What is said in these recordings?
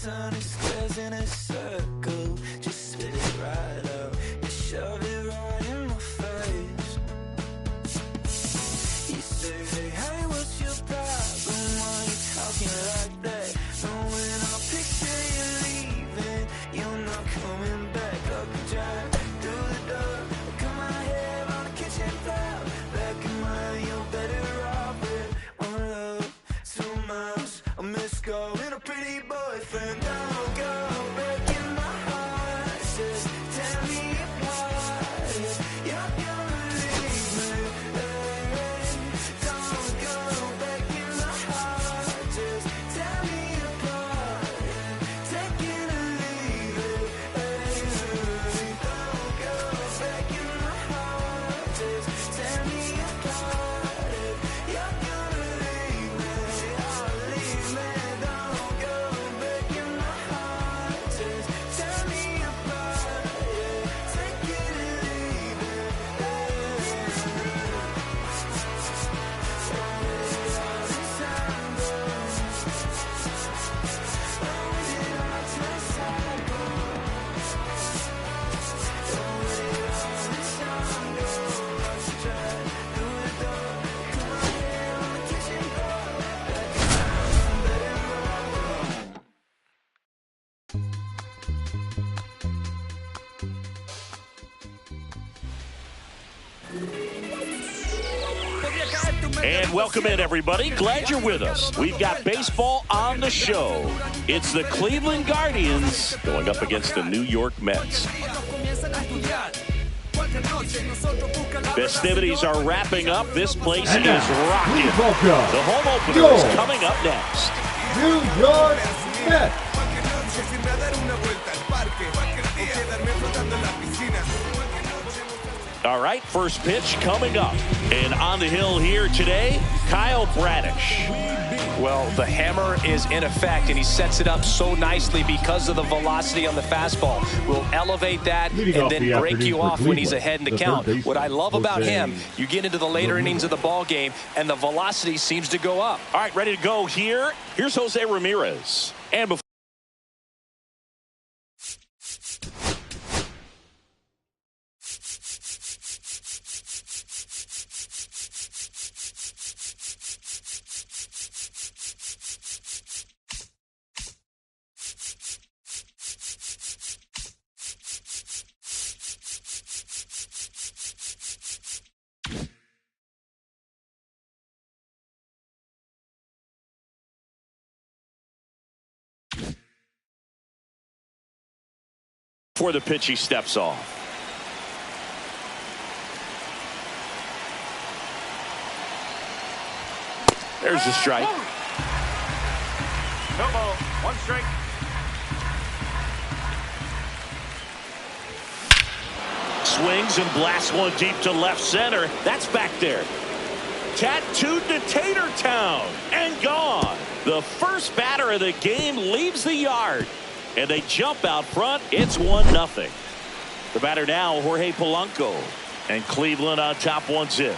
turning squares in a circle. Just spit it right out and shove it right in my face. You say, hey, what's your problem? Why you talking like that? And when I picture you leaving, you're not coming back. Up the drive, through the door, cut my hair on the kitchen floor. Back in mine, you're better off with one love, 2 miles, a missed call, and a pretty boyfriend. Don't go breaking my heart, just tear me apart. You're gonna leave me, don't go breaking my heart, just tear me apart. Take it or leave it, don't go breaking my heart, just tear me apart. You're gonna leave me, don't go breaking my heart, just tear me apart. Take it or leave it. And welcome in, everybody. Glad you're with us. We've got baseball on the show. It's the Cleveland Guardians going up against the New York Mets. Festivities are wrapping up. This place is rocking. The home opener is coming up next. New York Mets. All right, first pitch coming up. And on the hill here today, Kyle Bradish. Well, the hammer is in effect, and he sets it up so nicely because of the velocity on the fastball. Will elevate that and then break you off when he's ahead in the count. What I love about him, you get into the later innings of the ball game, and the velocity seems to go up. All right, ready to go here. Here's Jose Ramirez. And before the pitch, he steps off. There's the strike. No ball, 1 strike. Swings and blasts one deep to left center. That's back there. Tattooed to Tater Town and gone. The first batter of the game leaves the yard. And they jump out front. It's 1-0. The batter now, Jorge Polanco. And Cleveland on top 1-0.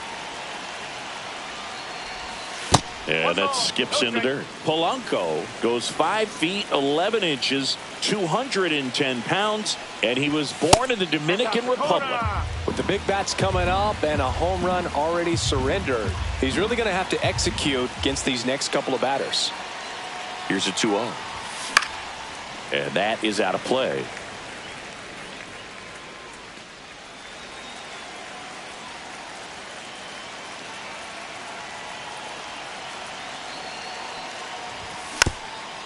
And that skips in the dirt. Polanco goes 5 feet 11 inches, 210 pounds, and he was born in the Dominican Republic. With the big bats coming up and a home run already surrendered, he's really going to have to execute against these next couple of batters. Here's a 2-0. And that is out of play.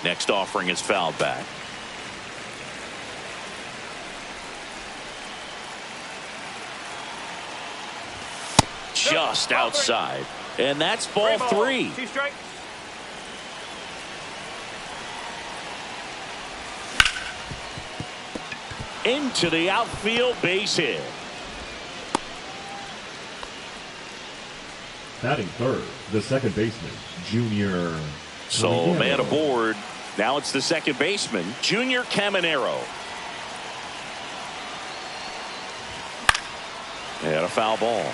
Next offering is fouled back. Just outside. And that's ball 3. 2 strikes. Into the outfield, base hit. Batting third, the second baseman, Junior. So man aboard. Now it's the second baseman, Junior Caminero. And a foul ball.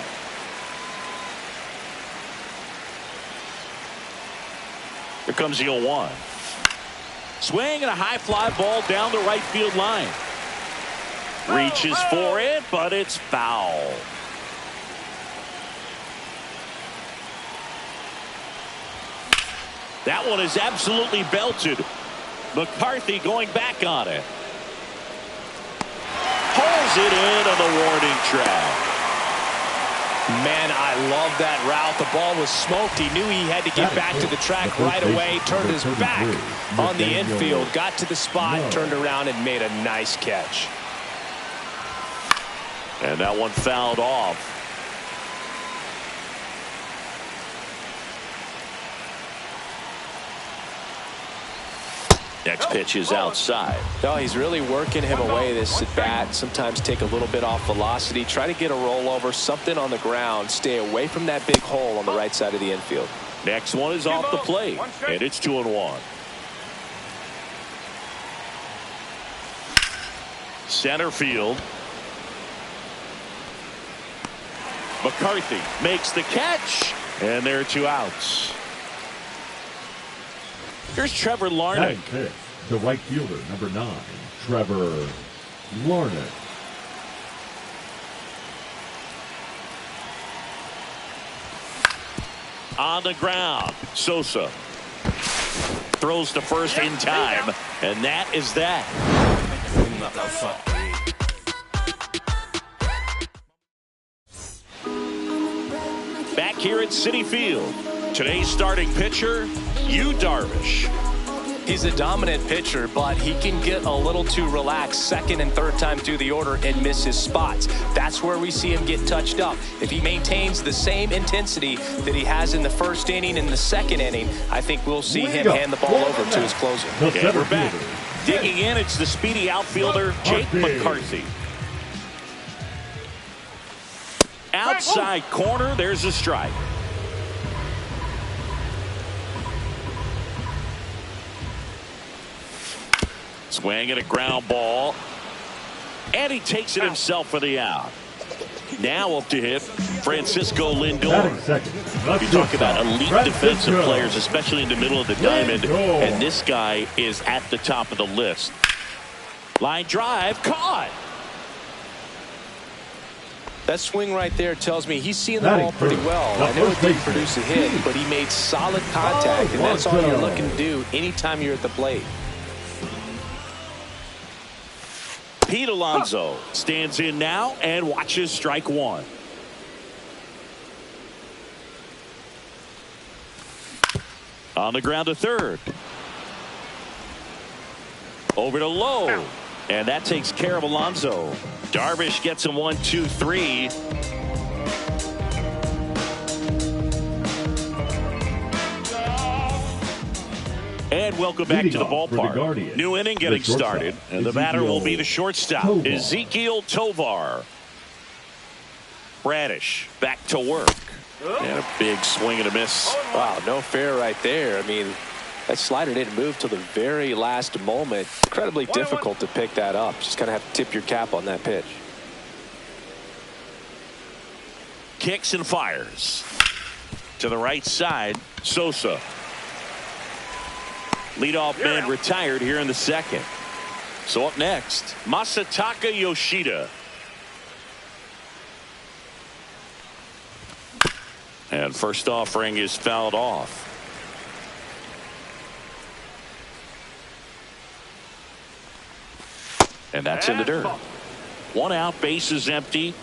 Here comes the 0-1. Swing and a high fly ball down the right field line. Reaches for it, but it's foul. That one is absolutely belted. McCarthy going back on it. Pulls it in on the warning track. Man, I love that route. The ball was smoked. He knew he had to get back to the track right away. Turned his back on the infield. Got to the spot, turned around, and made a nice catch. And that one fouled off. Next pitch is outside. No, he's really working him away this at bat. Sometimes take a little bit off velocity. Try to get a rollover, something on the ground. Stay away from that big hole on the right side of the infield. Next one is off the plate, and it's 2-1. Center field. McCarthy makes the catch, and there are 2 outs. Here's Trevor Larnach. The right fielder, number 9, Trevor Larnach. On the ground, Sosa throws to first in time, and that is that. Back here at Citi Field, today's starting pitcher, Yu Darvish. He's a dominant pitcher, but he can get a little too relaxed second and third time through the order and miss his spots. That's where we see him get touched up. If he maintains the same intensity that he has in the first inning and the second inning, I think we'll see him hand the ball over to his closer. And we're back. Digging in, it's the speedy outfielder, Jake McCarthy. Outside corner, there's a strike. Swing and a ground ball. And he takes it himself for the out. Now up to hit Francisco Lindor. You talk about elite defensive players, especially in the middle of the diamond, and this guy is at the top of the list. Line drive, caught. That swing right there tells me he's seeing the ball pretty well. I know it didn't produce a hit, but he made solid contact, and that's all you're looking to do anytime you're at the plate. Pete Alonso stands in now and watches strike one. On the ground to third. Over to Lowe. And that takes care of Alonso. Darvish gets him 1, 2, 3. And welcome back to the ballpark. New inning getting started. And the batter will be the shortstop, Ezequiel Tovar. Bradish back to work. And a big swing and a miss. Wow, no fair right there. I mean, that slider didn't move till the very last moment. Incredibly difficult to pick that up. Just kind of have to tip your cap on that pitch. Kicks and fires. To the right side, Sosa. Leadoff man retired here in the second. So up next, Masataka Yoshida. And first offering is fouled off. And that's in the dirt. 1 out, base is empty.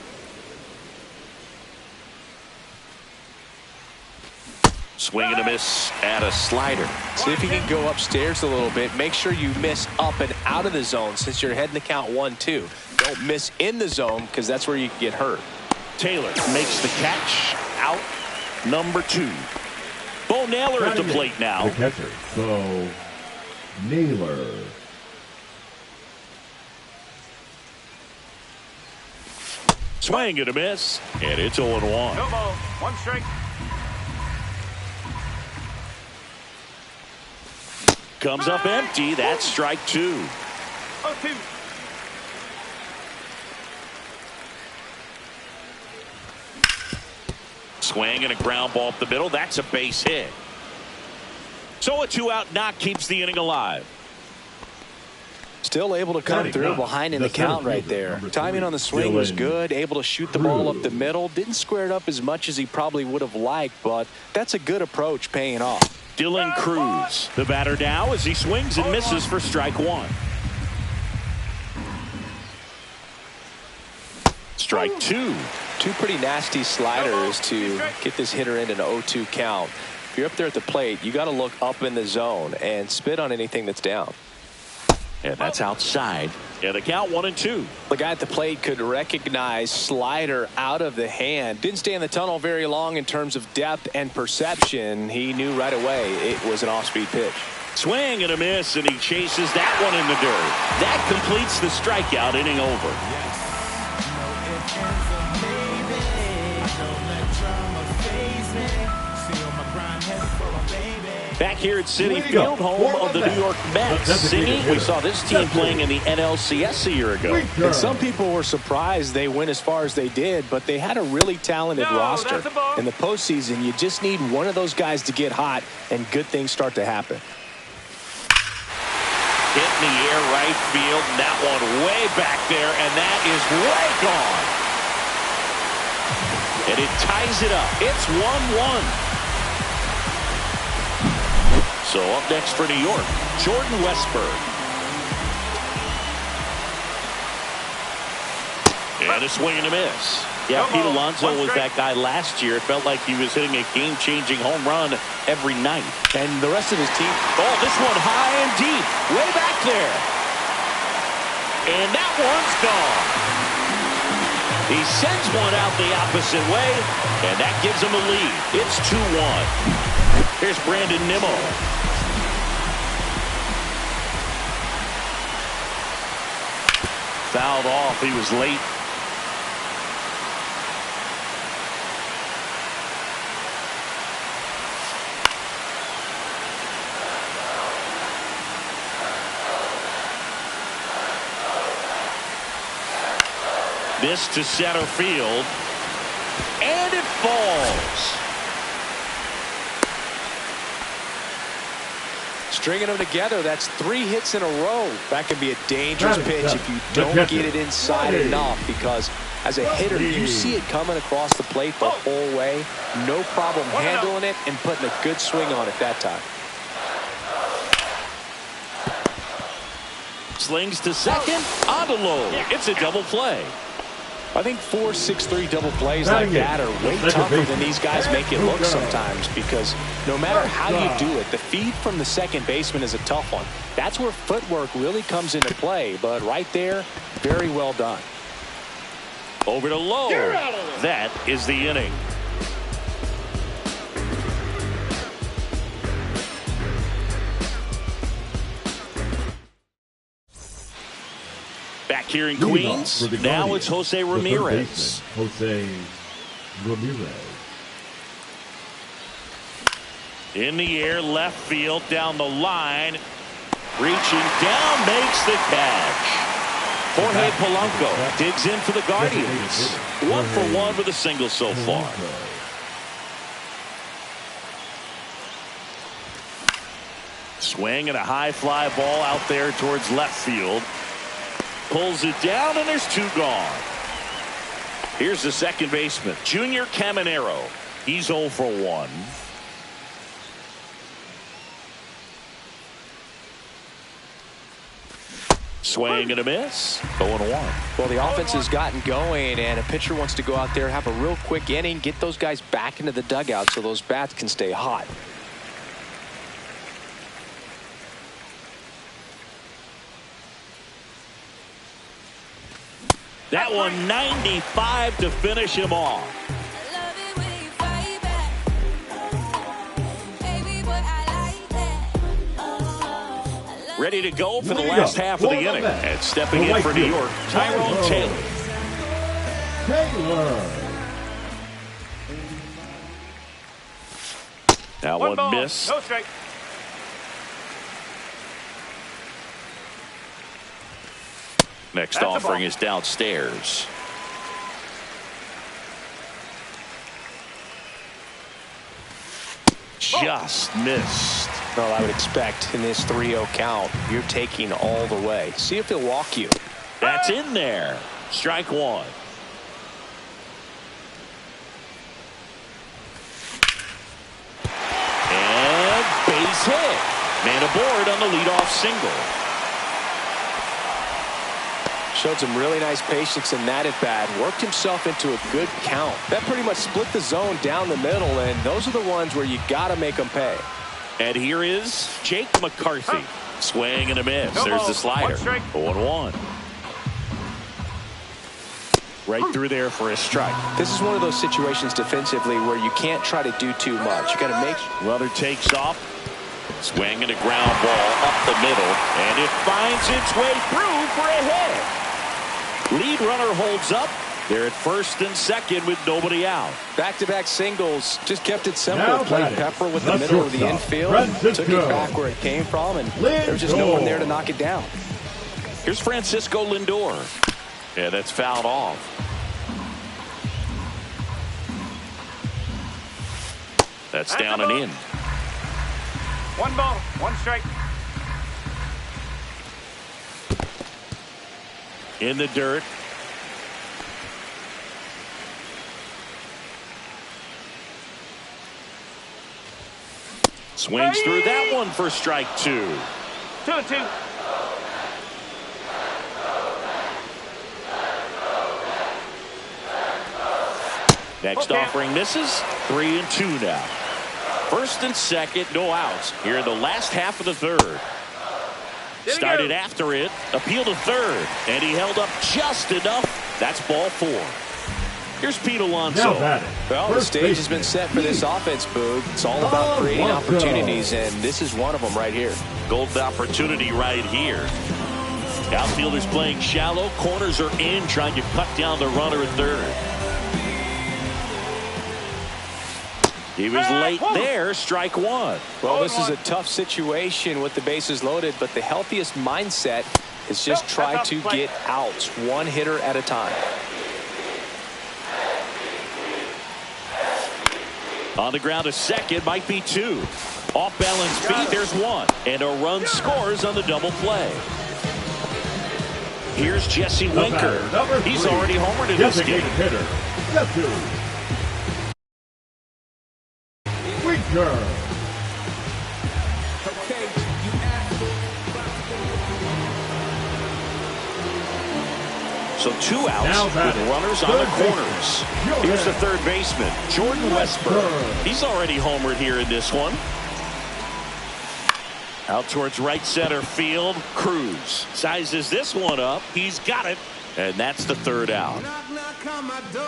Swing and a miss at a slider. See if you can go upstairs a little bit. Make sure you miss up and out of the zone since you're heading the count 1-2. Don't miss in the zone because that's where you can get hurt. Taylor makes the catch. Out number 2. Bo Naylor at the plate now. The catcher, Bo Naylor. Swing and a miss. And it's 0-1. No ball. 1 strike. Comes up empty. That's strike 2. 0-2. Swing and a ground ball up the middle. That's a base hit. So a 2-out knock keeps the inning alive. Still able to come through behind in the count right there. Timing on the swing was good. Able to shoot the ball up the middle. Didn't square it up as much as he probably would have liked, but that's a good approach paying off. Dylan Cruz, the batter now as he swings and misses for strike one. Strike two. Two pretty nasty sliders to get this hitter in an 0-2 count. If you're up there at the plate, you got to look up in the zone and spit on anything that's down. And that's outside. Yeah, the count 1-2. The guy at the plate could recognize slider out of the hand. Didn't stay in the tunnel very long in terms of depth and perception. He knew right away it was an off-speed pitch. Swing and a miss, and he chases that one in the dirt. That completes the strikeout, inning over. Back here at Citi Field, home of the New York Mets. Singing, we saw this team playing in the NLCS a year ago. And some people were surprised they went as far as they did, but they had a really talented roster. In the postseason, you just need one of those guys to get hot, and good things start to happen. Hit in the air right field, and that one way back there, and that is way gone. And it ties it up. It's 1-1. So up next for New York, Jordan Westburg. And a swing and a miss. Yeah, Pete Alonso was that guy last year. It felt like he was hitting a game-changing home run every night. And the rest of his team. Oh, this one high and deep. Way back there. And that one's gone. He sends one out the opposite way, and that gives him a lead. It's 2-1. Here's Brandon Nimmo. Fouled off. He was late. This to center field. And it falls. Stringing them together, that's 3 hits in a row. That can be a dangerous pitch if you don't get it inside enough, because as a hitter, you see it coming across the plate the whole way. No problem handling it and putting a good swing on it that time. Slings to second, on to low. It's a double play. I think 4, 6, 3 double plays like that are way tougher than these guys make it look sometimes, because no matter how you do it, the feed from the second baseman is a tough one. That's where footwork really comes into play, but right there, very well done. Over to Lowe. That is the inning. Back here in Queens, now it's Jose Ramirez. Jose Ramirez. In the air, left field, down the line. Reaching down, makes the catch. Jorge Polanco digs in for the Guardians. 1 for 1 with a single so far. Swing and a high fly ball out there towards left field. Pulls it down, and there's 2 gone. Here's the second baseman, Junior Caminero. He's 0 for 1. Swing and a miss. 0-1. Well, the offense has gotten going, and a pitcher wants to go out there, have a real quick inning, get those guys back into the dugout so those bats can stay hot. That one 95 to finish him off. Ready to go for the last half of the inning. And stepping in for New York, Tyrone Taylor. Now one miss. No strike. Next offering is downstairs. Just missed. Well, I would expect in this 3-0 count, you're taking all the way. See if he'll walk you. That's in there. Strike one. And base hit. Man aboard on the leadoff single. Showed some really nice patience in that at bat. Worked himself into a good count. That pretty much split the zone down the middle, and those are the ones where you got to make them pay. And here is Jake McCarthy. Swing and a miss. No There's ball. the slider. 1 strike. 0-1. Right through there for a strike. This is one of those situations defensively where you can't try to do too much. You got to make. Runner takes off. Swing and a ground ball up the middle. And it finds its way through for a hit. Lead runner holds up. They're at first and second with nobody out. Back-to-back singles just kept it simple. Played Pepper with the middle of the infield. Francisco. Took it back where it came from, and there was just no one there to knock it down. Here's Francisco Lindor. Yeah, that's fouled off. That's down and in. 1 ball, 1 strike. In the dirt. Swings through that one for strike 2. 2-2. Next offering misses. 3-2 now. First and second, no outs here in the last half of the third. Started after it, appealed to third, and he held up just enough. That's ball 4. Here's Pete Alonso. Well, the stage has been set for this offense, Boog. It's all about creating opportunities, and this is one of them right here. Golden opportunity right here. Outfielders playing shallow. Corners are in, trying to cut down the runner at third. He was late there. Strike 1. Well, this is a tough situation with the bases loaded, but the healthiest mindset is just try to get outs, one hitter at a time. On the ground, a second, might be 2. Off balance feet, there's 1. And a run scores on the double play. Here's Jesse Winker. He's already homered in this game. Hitter, Jesse Winker. So 2 outs with runners on the corners. Here's the third baseman, Jordan Westburg. He's already homered here in this one. Out towards right center field. Cruz sizes this one up. He's got it. And that's the third out. Knock, knock on my door.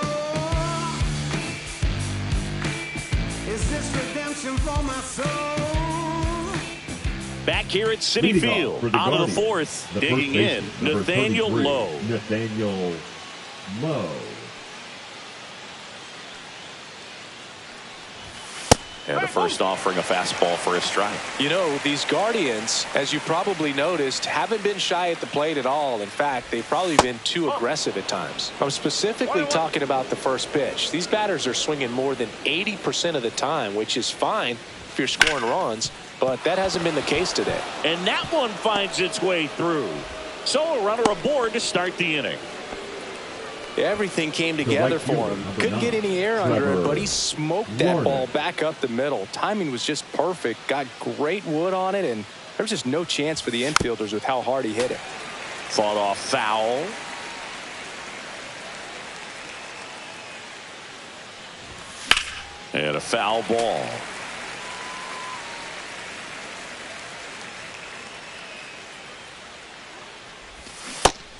Is this redemption for my soul? Back here at Citi Field, out of the fourth, digging in, Nathaniel Lowe. Nathaniel Lowe. And the first offering a fastball for a strike. You know, these Guardians, as you probably noticed, haven't been shy at the plate at all. In fact, they've probably been too aggressive at times. I'm specifically talking about the first pitch. These batters are swinging more than 80% of the time, which is fine if you're scoring runs, but that hasn't been the case today. And that one finds its way through. So a runner aboard to start the inning. Everything came together for him. Couldn't get any air under it, but he smoked that ball back up the middle. Timing was just perfect. Got great wood on it, and there was just no chance for the infielders with how hard he hit it. Fought off foul. And a foul ball.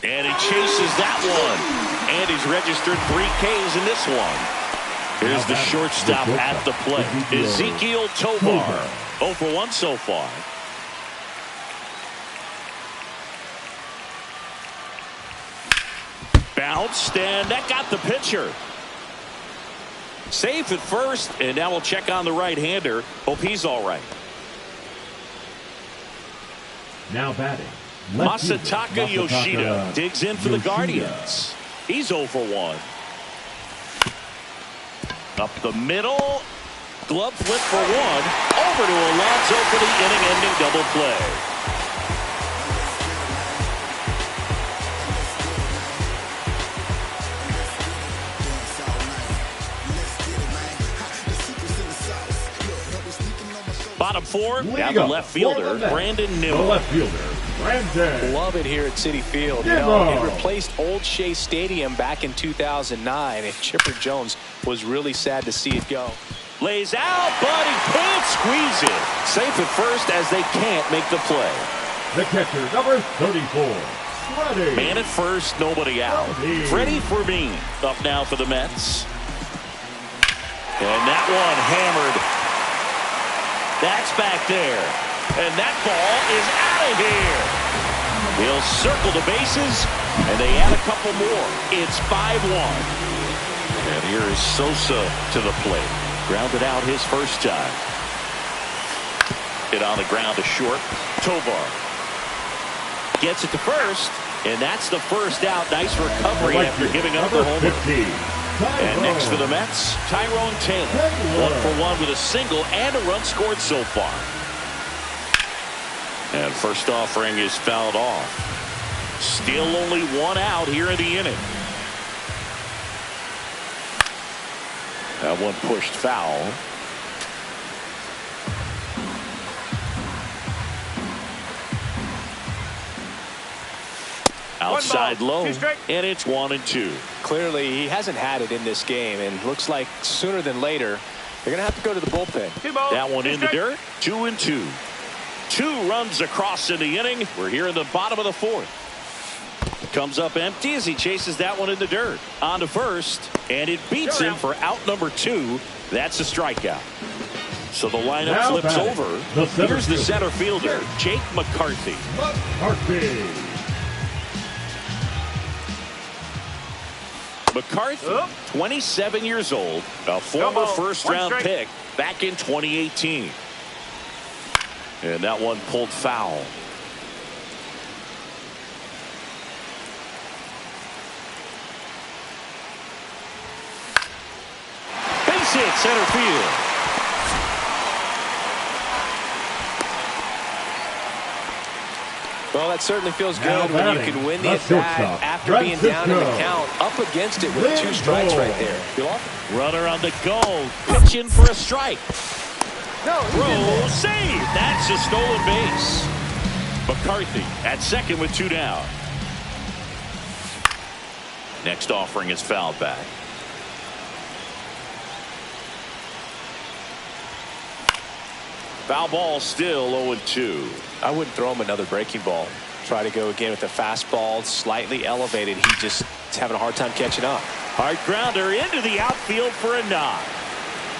And he chases that one. And he's registered 3 Ks in this one. Here's the shortstop at the plate, Ezekiel Tovar. 0 for 1 so far. Bounced, and that got the pitcher. Safe at first, and now we'll check on the right-hander. Hope he's all right. Now batting, Masataka Yoshida digs in for the Guardians. He's 0 for 1. Up the middle. Glove flip for 1. over to Alonso for the inning-ending double play. Bottom four, now the left fielder, Brandon Nimmo. The left fielder, Brandon. Love it here at Citi Field. You know, it replaced Old Shea Stadium back in 2009, and Chipper Jones was really sad to see it go. Lays out, but he can't squeeze it. Safe at first as they can't make the play. The catcher, number 34, Freddie. Man at first, nobody out. Freddie Fermin up now for the Mets. And that one hammered. That's back there. And that ball is out of here. He'll circle the bases, and they add a couple more. It's 5-1. And here is Sosa to the plate. Grounded out his first time. Hit on the ground to short. Tovar gets it to first, and that's the first out. Nice recovery after giving up the homer. And next for the Mets, Tyrone Taylor. 1-for-1 with a single and a run scored so far. And first offering is fouled off. Still only one out here in the inning. That one pushed foul. Outside low, and it's 1-2. Clearly, he hasn't had it in this game, and looks like sooner than later, they're going to have to go to the bullpen. That one in the dirt, 2-2. 2 runs across in the inning. We're here in the bottom of the fourth. Comes up empty as he chases that one in the dirt. On to first, and it beats him for out number 2. That's a strikeout. So the lineup Now flips over. Here's the center fielder, Jake McCarthy. McCarthy, 27 years old, a former first-round pick back in 2018. And that one pulled foul. Base hit, center field. Well, that certainly feels good when you can win the at-bat after being down in the count, up against it with 2 strikes right there. Runner on the go, pitching for a strike. Throw, save. That's a stolen base. McCarthy at second with 2 down. Next offering is fouled back. Foul ball, still 0-2. I wouldn't throw him another breaking ball. Try to go again with the fastball, slightly elevated. He just is having a hard time catching up. Hard grounder into the outfield for a knock.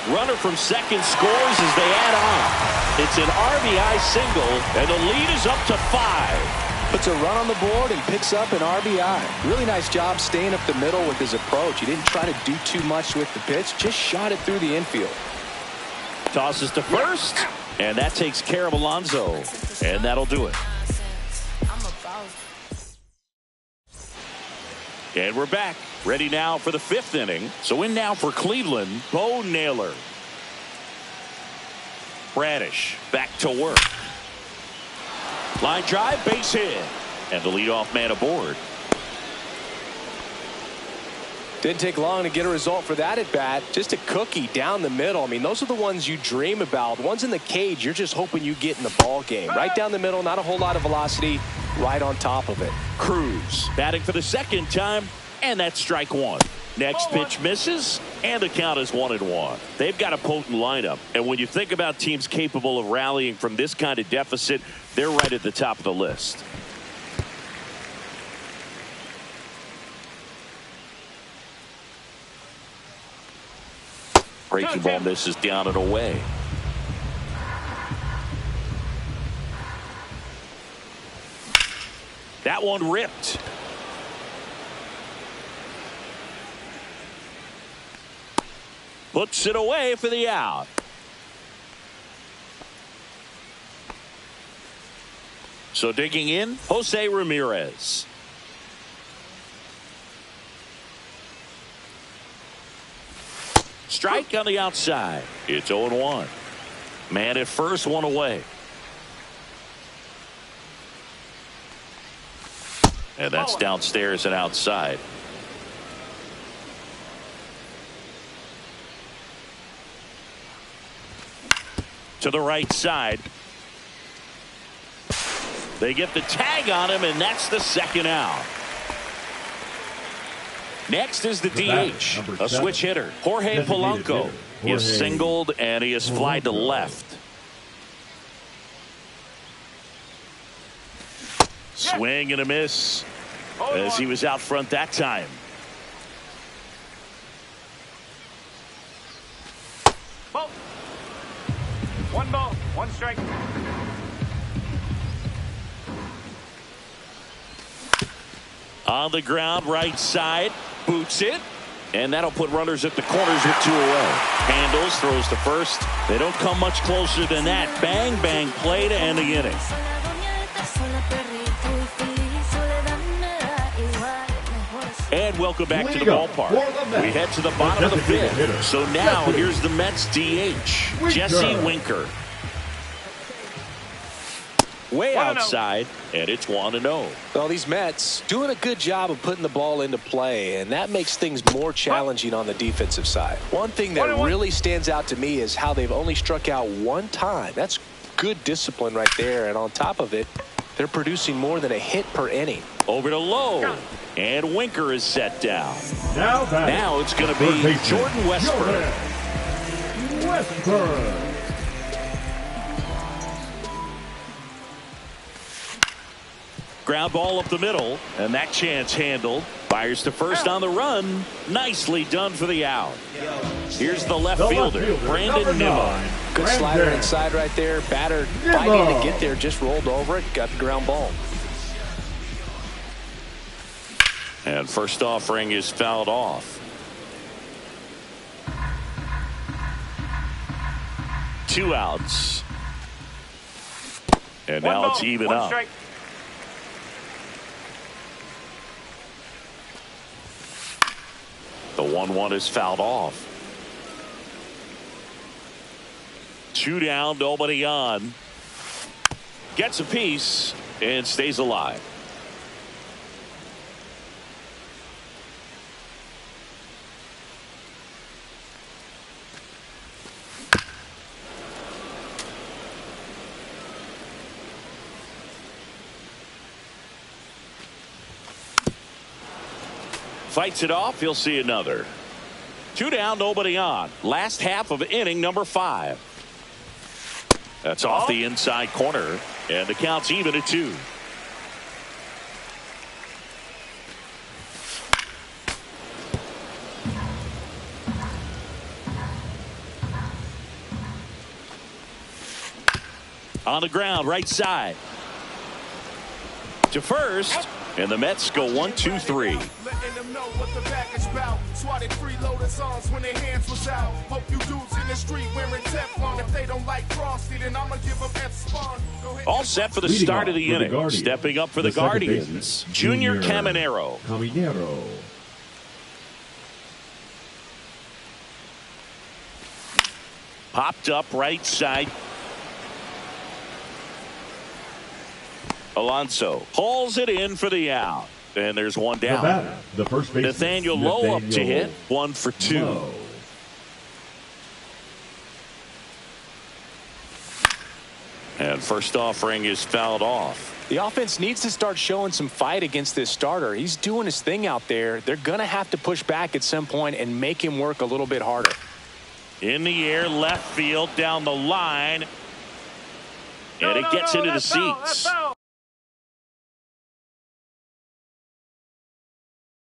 Runner from second scores as they add on. It's an RBI single, and the lead is up to 5. Puts a run on the board and picks up an RBI. Really nice job staying up the middle with his approach. He didn't try to do too much with the pitch, just shot it through the infield. Tosses to first, and that takes care of Alonso, and that'll do it. And we're back, ready now for the 5th inning. So in now for Cleveland, Bo Naylor. Bradish back to work. Line drive, base hit, and the leadoff man aboard. Didn't take long to get a result for that at bat. Just a cookie down the middle. I mean, those are the ones you dream about. The ones in the cage, you're just hoping you get in the ball game. Right down the middle, not a whole lot of velocity, right on top of it. Cruz batting for the second time, and that's strike 1. Next pitch misses, and the count is 1-1. They've got a potent lineup, and when you think about teams capable of rallying from this kind of deficit, they're right at the top of the list. Breaking ball misses down and away. That one ripped. Puts it away for the out. So digging in, Jose Ramirez. Strike on the outside. It's 0-1. Man at first, one away. And that's downstairs and outside. To the right side. They get the tag on him, and that's the second out. Next is the DH, a switch hitter. Jorge Polanco. He is singled, and he is flied to left. Swing and a miss as he was out front that time. Ball. One ball, one strike. On the ground, right side, boots it, and that'll put runners at the corners with 2 away. Handles, throws to first. They don't come much closer than that. Bang, bang play to end the inning. And welcome back to the ballpark. We head to the bottom of the 5th. So now here's the Mets DH, Jesse Winker. Way outside, and it's 1-0. Well, these Mets doing a good job of putting the ball into play, and that makes things more challenging on the defensive side. One thing that really stands out to me is how they've only struck out 1 time. That's good discipline right there, and on top of it, they're producing more than a hit per inning. Over to Lowe, and Winker is set down. Now it's going to be Jordan Westburg. Ground ball up the middle, and that chance handled. Fires to first on the run. Nicely done for the out. Here's the left fielder, Brandon Nimmo. Good slider inside right there. Batter fighting to get there, just rolled over it, got the ground ball. And first offering is fouled off. 2 outs. And now it's even up. Strike. The 1-1 is fouled off. 2 down, nobody on. Gets a piece and stays alive. Fights it off. He'll see another. 2 down, nobody on. Last half of inning number 5. That's off the inside corner, and the count's even at 2. On the ground, right side. To first, and the Mets go 1-2-3. Letting them know what the back is about. Swatted freeloaders arms when their hands was out. Hope you dudes in the street wearing Teflon. If they don't like Frosty, then I'ma give them F-Spawn. All set for the start of the inning. Stepping up for the Guardians, Junior Caminero. Popped up right side. Alonso hauls it in for the out. And there's 1 down. The first baseman, Nathaniel Lowe up to hit. 1 for 2. Lowe. And first offering is fouled off. The offense needs to start showing some fight against this starter. He's doing his thing out there. They're going to have to push back at some point and make him work a little bit harder. In the air, left field, down the line. And it gets into the seats.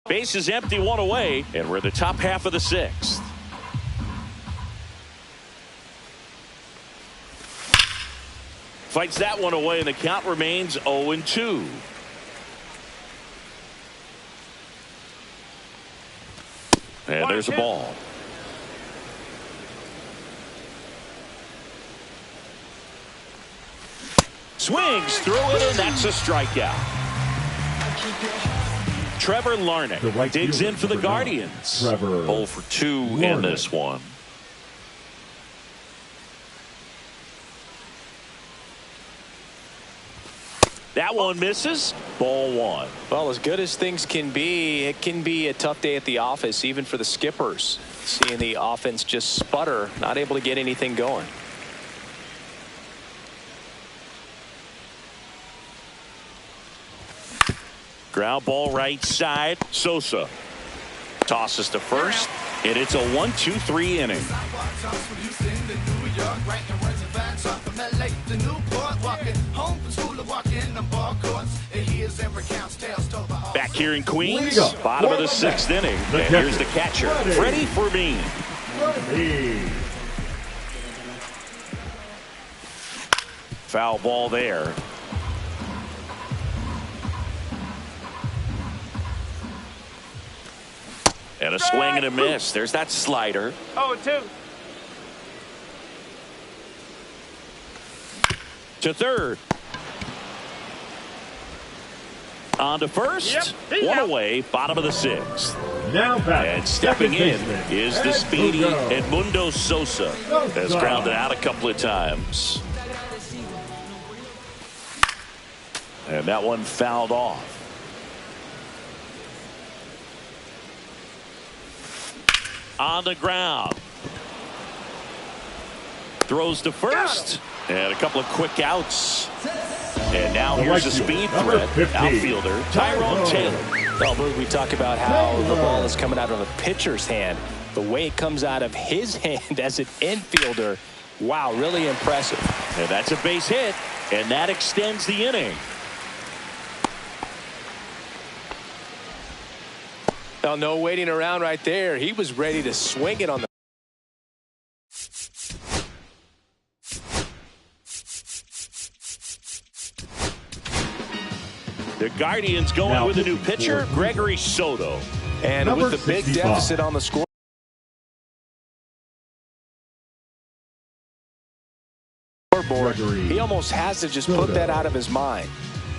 Base is empty, 1 away, and we're in the top half of the 6th. Fights that one away, and the count remains 0-2. And there's a ball. Swings through it, and that's a strikeout. Trevor Larnach digs in for the Guardians. 0 for 2 in this one. That one misses. Ball one. Well, as good as things can be, it can be a tough day at the office, even for the skippers. Seeing the offense just sputter, not able to get anything going. Ground ball right side. Sosa tosses to first, and it's a 1-2-3 inning. Back here in Queens, bottom of the 6th inning, and here's the catcher, Freddie Fermin. Foul ball there. And a swing and a miss. There's that slider. 0-2. To third. On to first. One away, bottom of the 6th. Now back. And stepping in is the speedy Edmundo Sosa. Has grounded out a couple of times. And that one fouled off. On the ground. Throws to first. And a couple of quick outs. And now here's a speed threat. Outfielder Tyrone Taylor. Well, we talk about how the ball is coming out of a pitcher's hand. The way it comes out of his hand as an infielder. Wow, really impressive. And that's a base hit. And that extends the inning. Well, no waiting around right there. He was ready to swing it on the. The Guardians going now with a new pitcher, Gregory Soto. And with the big deficit on the scoreboard, he almost has to just put that out of his mind.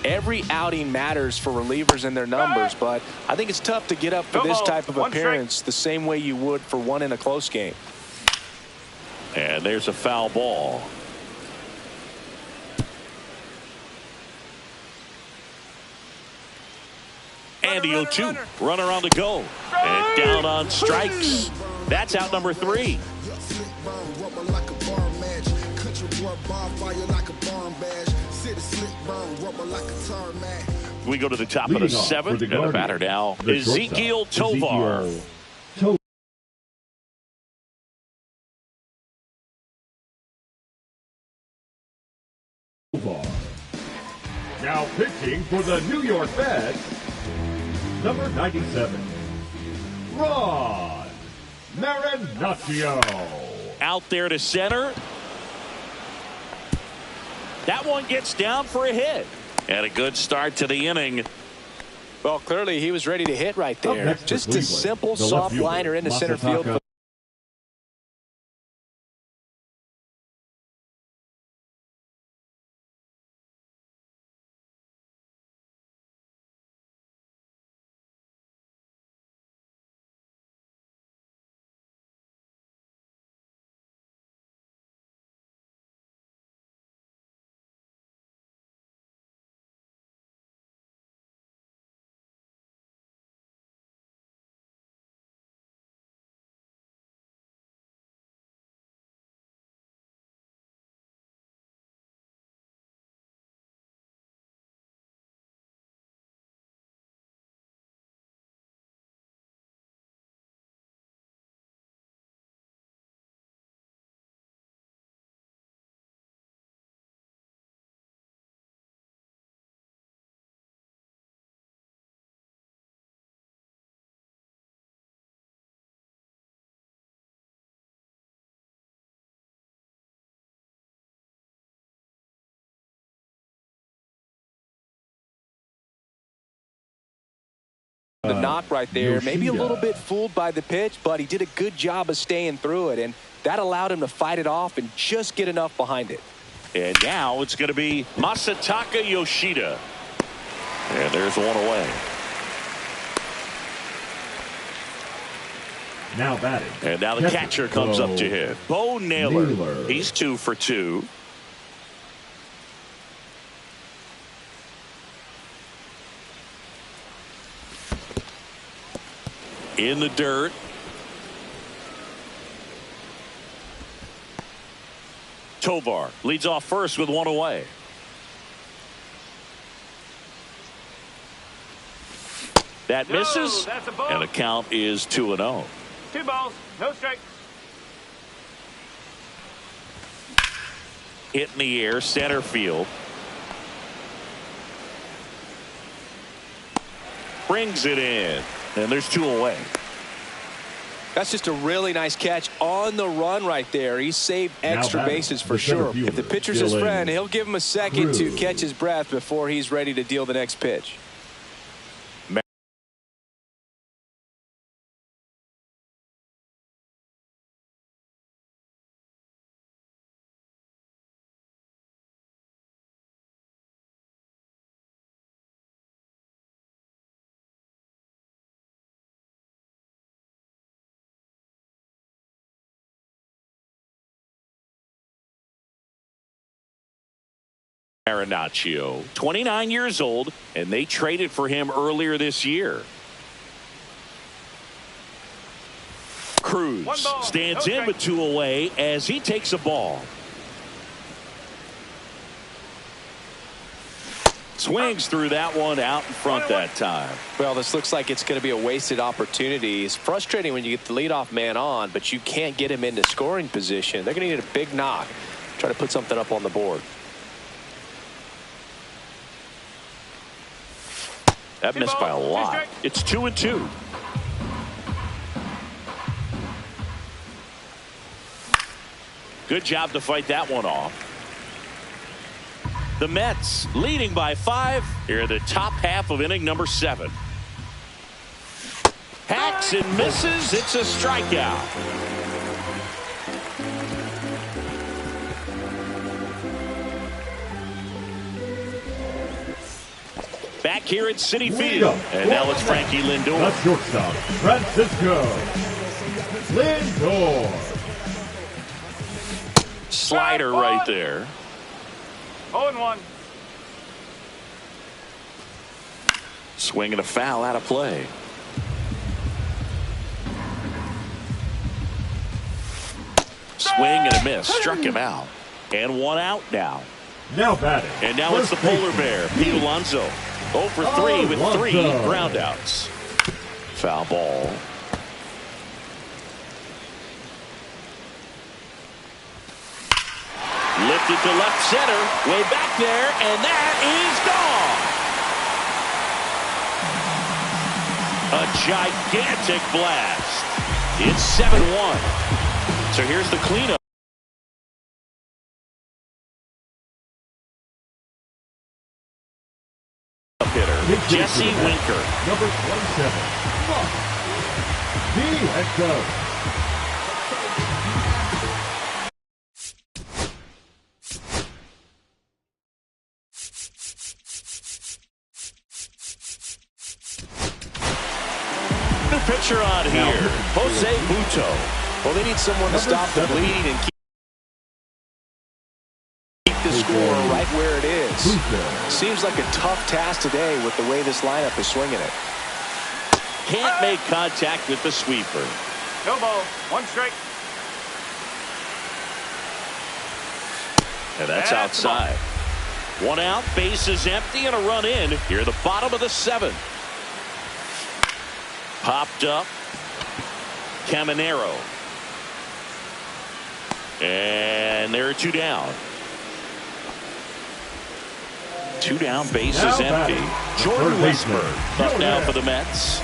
Every outing matters for relievers and their numbers, but I think it's tough to get up for this type of appearance the same way you would for one in a close game. And there's a foul ball. And the 0-2. Runner on the go. And down on strikes. That's out number 3. We go to the top of the 7th, and the batter now, Ezekiel Tovar. Now pitching for the New York Mets, number 97, Ron Marinaccio. Out there to center. That one gets down for a hit. And a good start to the inning. Well, clearly he was ready to hit right there. Just a simple, soft liner into center field. The knock right there, maybe a little bit fooled by the pitch, but he did a good job of staying through it, and that allowed him to fight it off and just get enough behind it. And now it's going to be Masataka Yoshida. And there's one away. Now batting. And now the catcher comes up to hit. Bo Naylor. He's 2 for 2. in the dirt. Tovar leads off first with one away. That misses, and the count is 2-0. 2 balls, no strikes. Hit in the air, center field. Brings it in, and there's 2 away. That's just a really nice catch on the run right there. He saved extra bases for sure. If the pitcher's his friend, he'll give him a second to catch his breath before he's ready to deal the next pitch. Marinaccio, 29 years old, and they traded for him earlier this year. Cruz stands in with 2 away as he takes a ball. Swings through that one out in front that time. Well, this looks like it's going to be a wasted opportunity. It's frustrating when you get the leadoff man on, but you can't get him into scoring position. They're going to need a big knock. Try to put something up on the board. That missed by a lot. It's 2-2. Good job to fight that one off. The Mets leading by 5 here in the top half of inning number 7. Hacks and misses. It's a strikeout. Back here at Citi Field. And now it's Frankie Lindor. The shortstop, Francisco Lindor. Slider right there. 0-1. Swing and a foul out of play. Swing and a miss. Struck him out. And 1 out now. Now batting. And now it's the polar bear, Pete Alonso. 0 for 3 with 3 groundouts. Foul ball. Lifted to left center. Way back there. And that is gone. A gigantic blast. It's 7-1. So here's the cleanup. Jesse Winker. Number 27. D-Hector. New pitcher on here, Jose Buto. Well, they need someone to stop the bleed and keep the score right where it is. Seems like a tough task today with the way this lineup is swinging it. Can't make contact with the sweeper. No ball, 1 strike. And that's outside. 1 out, base is empty, and a run in here at the bottom of the 7th. Popped up. Caminero. And there are 2 down. 2 down, base is empty. Jordan Westburg up now for the Mets.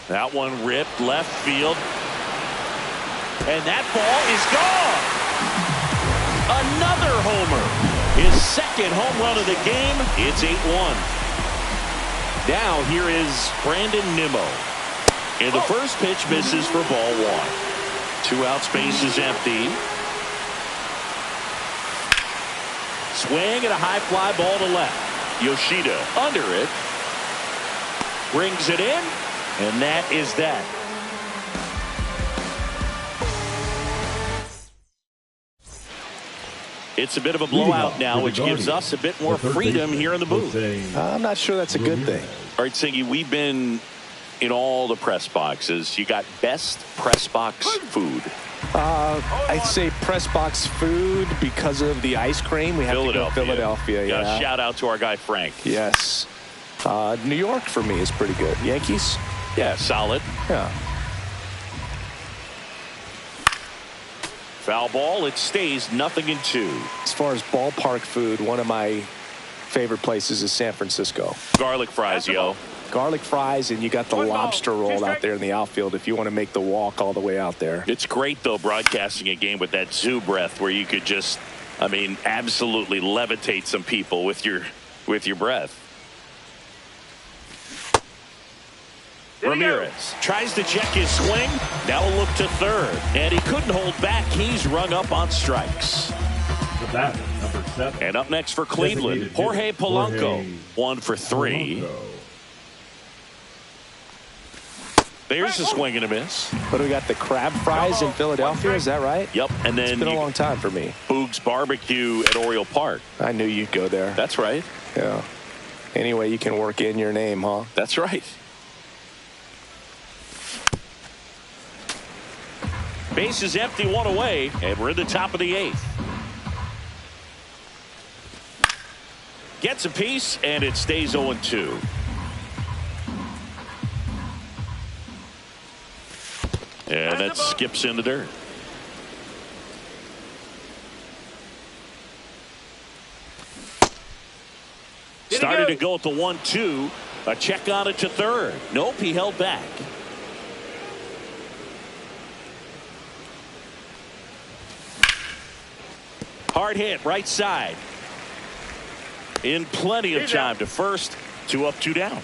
That one ripped left field. And that ball is gone. Another homer. His 2nd home run of the game. It's 8-1. Now here is Brandon Nimmo. And the first pitch misses for ball 1. 2 outs, base is empty. Swing and a high fly ball to left. Yoshida under it. Brings it in. And that is that. It's a bit of a blowout now, which gives us a bit more freedom here in the booth. I'm not sure that's a good thing. All right, Singy, we've been in all the press boxes. You got best press box food. I'd say press box food because of the ice cream. We have to go Philadelphia. Yeah. Shout out to our guy Frank. Yes. New York for me is pretty good. Yankees? Yeah, solid. Yeah. Foul ball. It stays 0-2. As far as ballpark food, one of my favorite places is San Francisco. Garlic fries, yo. Garlic fries, and you got the lobster roll out there in the outfield if you want to make the walk all the way out there. It's great, though, broadcasting a game with that zoo breath where you could just, I mean, absolutely levitate some people with your breath. Ramirez tries to check his swing. Now a look to third, and he couldn't hold back. He's rung up on strikes. The batter, number 7. And up next for Cleveland, Jorge Polanco, 1 for 3. There's a swing and a miss. But we got the crab fries in Philadelphia, is that right? Yep, and then it's been a long time for me. Boog's Barbecue at Oriole Park. I knew you'd go there. That's right. Yeah. Anyway, you can work in your name, huh? That's right. Base is empty, 1 away, and we're in the top of the 8th. Gets a piece, and it stays 0-2. And that skips in the dirt. Started to go at the 1-2. A check on it to third. Nope, he held back. Hard hit, right side. In plenty of time to first. 2 up, 2 down.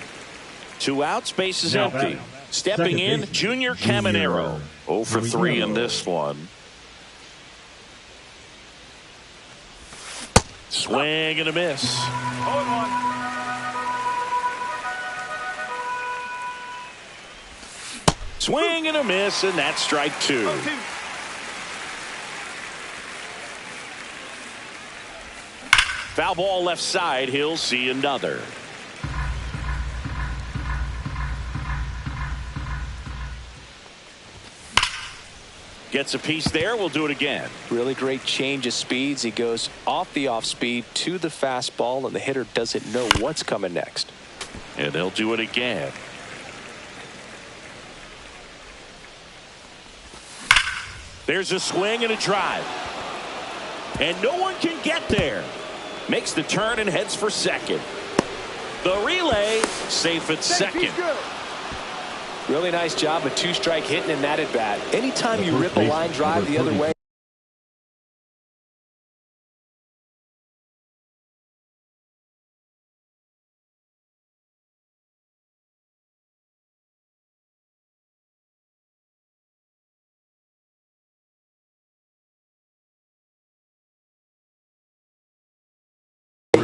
2 outs, base is empty. Stepping in, Junior Caminero. 0 for 3 in this one. Swing and a miss. Swing and a miss, and that's strike 2. Foul ball left side. He'll see another. Gets a piece there. We'll do it again. Really great change of speeds. He goes off the off speed to the fastball, and the hitter doesn't know what's coming next. And they'll do it again. There's a swing and a drive. And no one can get there. Makes the turn and heads for second. The relay safe at second. Really nice job, a 2-strike hitting in that at bat. Anytime you rip a line drive the other way.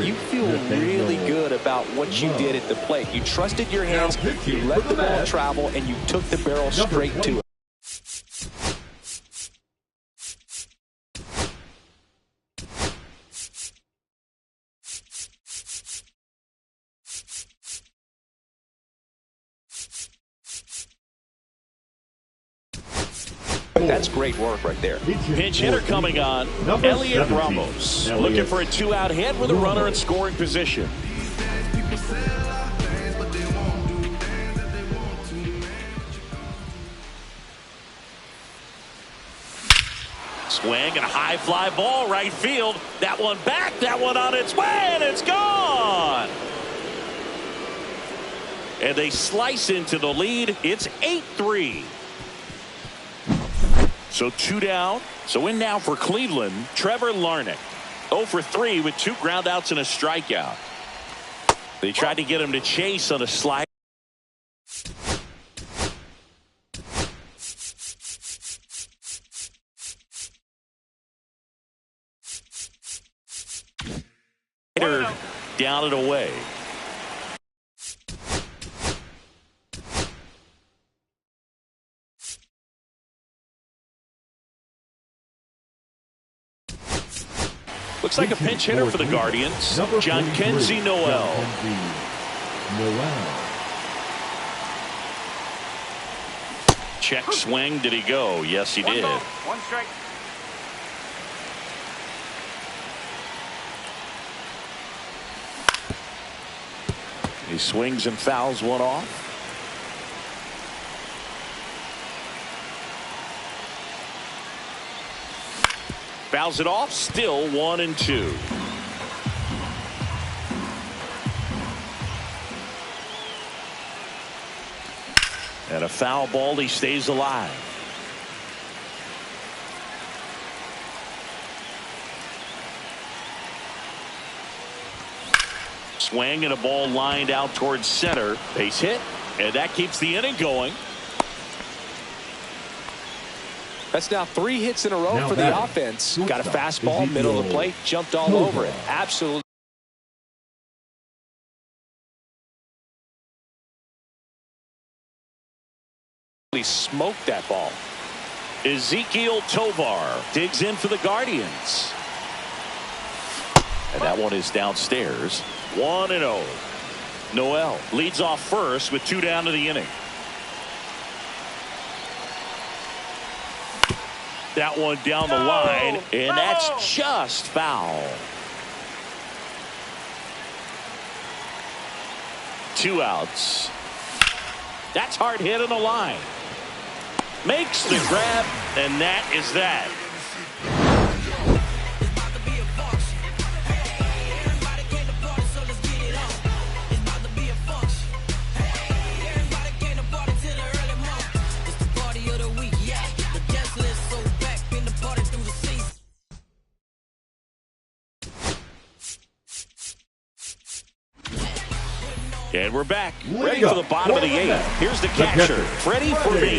You feel really good about what you did at the plate. You trusted your hands, you let the ball travel, and you took the barrel straight to it. That's great work right there. Pinch hitter coming on. Elliot Ramos. Looking for a 2-out hit with a runner in scoring position. Swing and a high fly ball right field. That one back, that one on its way, and it's gone. And they slice into the lead. It's 8-3. So 2 down. So in now for Cleveland, Trevor Larnach. 0 for 3 with 2 groundouts and a strikeout. They tried to get him to chase on a slide. Down and away. Looks like a pinch hitter for the Guardians. John Kenzie Noel. Check swing. Did he go? Yes, he did. 1 strike. He swings and fouls one off. Fouls it off. Still 1-2. And a foul ball. He stays alive. Swing and a ball lined out towards center. Base hit, and that keeps the inning going. That's now 3 hits in a row for the offense. Got a fastball, middle of the plate, jumped all over it. Absolutely. Smoked that ball. Ezekiel Tovar digs in for the Guardians. And that one is downstairs. 1-0. Noel leads off first with 2 down to the inning. That one down the line, and that's just foul. 2 outs. That's hard hit on the line. Makes the grab, and that is that. And we're back, ready for the bottom of the 8th. Here's the catcher, Freddie for me.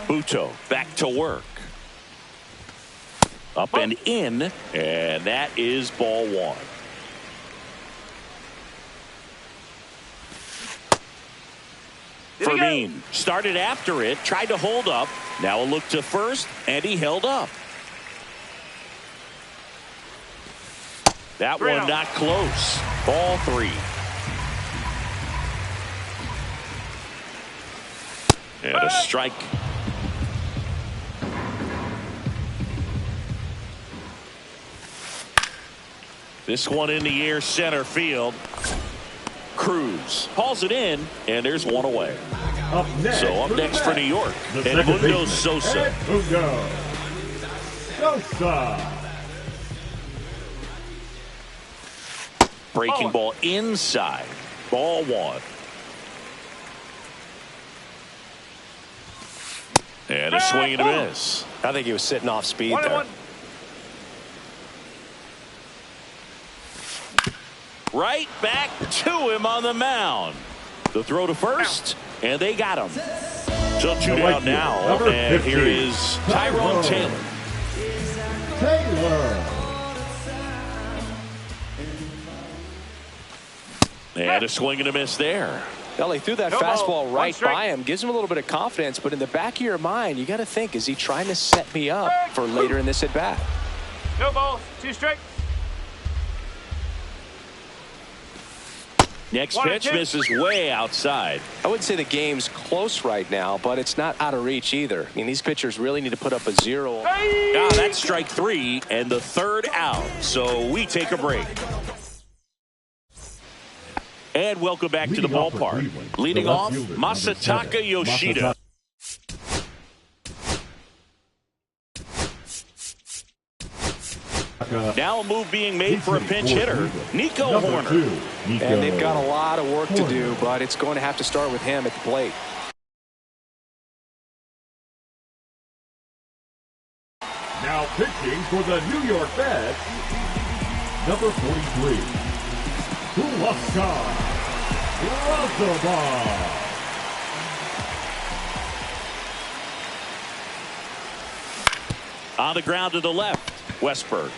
Buto back to work. Up and in, and that is ball 1. Fermin started after it, tried to hold up. Now a look to first, and he held up. That one not close. Ball 3. And a strike. This one in the air, center field. Cruz hauls it in, and there's one away. Up next for New York, Edmundo Sosa. Breaking ball inside. Ball 1. And a swing and a miss. I think he was sitting off speed there. Right back to him on the mound. The throw to first, and they got him. So 2 down now, and here is Tyrone Taylor. And a swing and a miss there. Well, he threw that fastball right by him. Gives him a little bit of confidence, but in the back of your mind, you got to think, is he trying to set me up for later in this at-bat? No balls, 2 strikes. Next pitch misses way outside. I wouldn't say the game's close right now, but it's not out of reach either. I mean, these pitchers really need to put up a 0. Ah, that's strike 3 and the 3rd out. So we take a break. And welcome back to the ballpark. Leading off, Masataka Yoshida. Now a move being made for a pinch hitter, Nico Horner. And they've got a lot of work to do, but it's going to have to start with him at the plate. Now pitching for the New York Mets, number 43, Huascar Razabal. On the ground to the left, Westberg.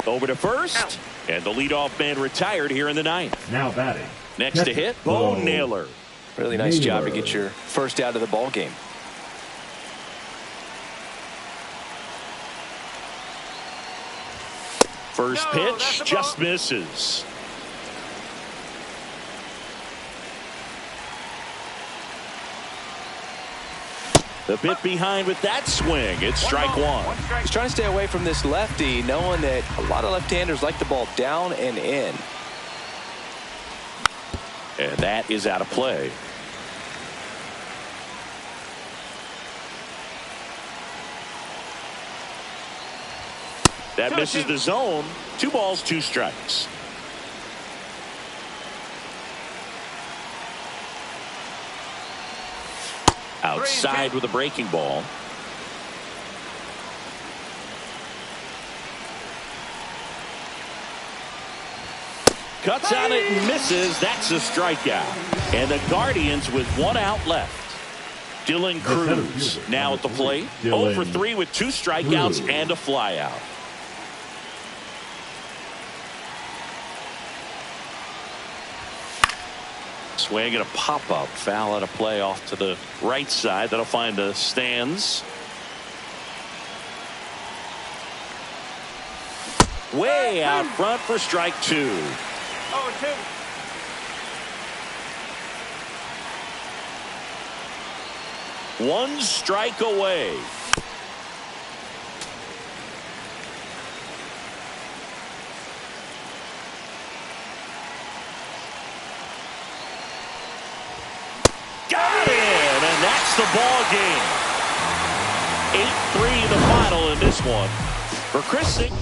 Over to first. And the leadoff man retired here in the ninth. Now batting. Next to hit, Bo Naylor. Really nice job to get your first out of the ball game. First pitch just misses. The bit behind with that swing. It's strike one. He's trying to stay away from this lefty, knowing that a lot of left-handers like the ball down and in. And that is out of play. That misses the zone. 2 balls, 2 strikes. Outside with a breaking ball. Cuts on it and misses. That's a strikeout. And the Guardians with 1 out left. Dylan Cruz now at the plate. 0 for 3 with 2 strikeouts and a flyout. Swing and a pop-up. Foul out of play off to the right side. That'll find the stands. Way out front for strike 2. 0-2. One strike away. Got it, and that's the ball game. 8-3 the final in this one. For Chris Singh.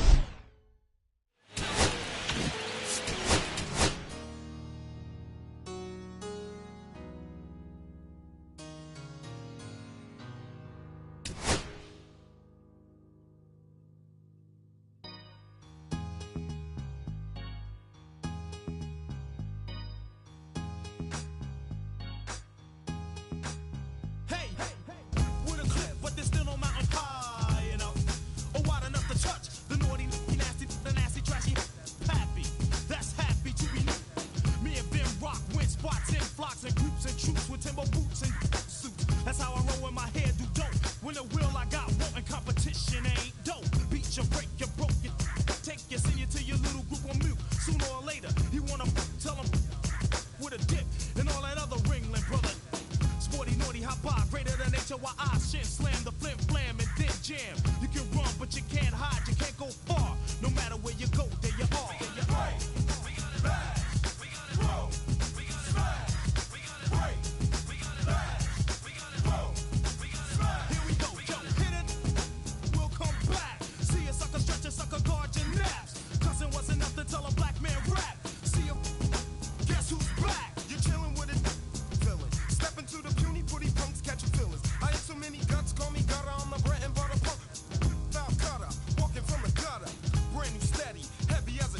Walking from the gutter, brand new steady, heavy as